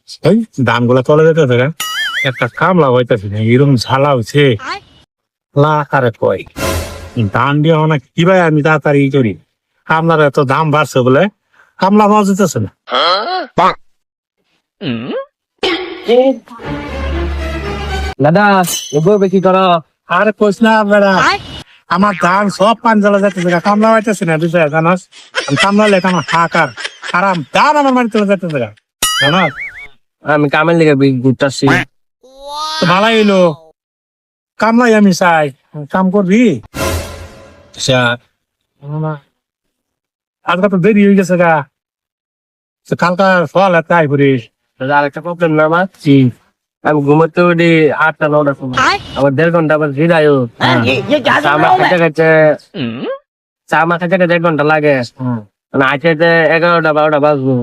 ওই ধানগুলা তলে যেতেছে গা একটা কামলা হইতেছে না এরকম ঝালা হচ্ছে লাকারে কয় ধান দিয়ে অনেক কি ভাই আমি তাড়াতাড়ি করি কামলার এত দাম বাড়ছে বলে কামলা পাওয়া যেতেছে না দাদা এবার বেশি করো। আরে কইস না বেড়া আমার ধান সব পান জ্বালা যাইতেছে গা কামলা পাইতেছে না বিষয় জানাস আমি কামলা লেখা আমার হাকার আরাম ধান আমার বাড়ি চলে যাইতেছে গা জানাস আমি কামের লেগে ঘুরতেছি। তো ভালাই এলো কামলাই আমি চাই কাম করবি আজকে তো দেরি হয়ে গেছে গা কালকা সকাল তাই করিস দাদা আরেকটা প্রবলেম না আমার, আমি ঘুমাতে উঠি 8টা-9টার সময়, আবার 1.5 ঘন্টা আবার জিরাইও। চা মা খেতে খেতে 1 ঘন্টা লাগে, মানে আইতে 11টা-12টা বাজবো।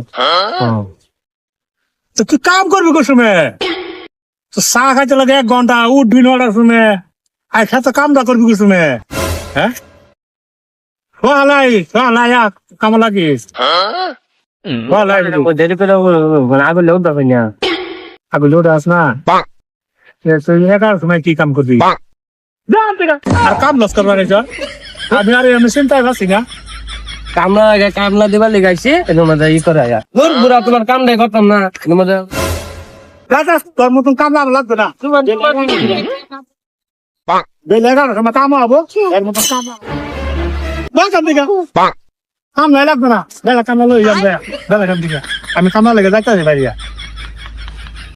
তো তুই কাম করবি কোন সময় তো চা খাইতে লাগে 1 ঘন্টা উঠবি 9টার সময় আই খেতে কামটা করবি কোন সময় হ্যাঁ কাম লাগিস দেরি করে মানে আগে লোক পাবি না। আগে লোড আস না তুই 11টার সময় কি কাম করবি আর কাম লস করবার আমি আর আমি চিন্তায় আছি না কামলা দিবার লেগাইছি এর মধ্যে ই করে বুড়া তোমার কামটাই করতাম না এর মধ্যে। রাজা তোর মতন কাম লাগবে না বেলা 11টার সময় কাম হবো এর মতন কাম বাগান দিকে কাম নাই লাগবে না বেলা কামলা লই যাবে বেলা কাম দিকে আমি কামলা লেগে যাইতেছি বাইরে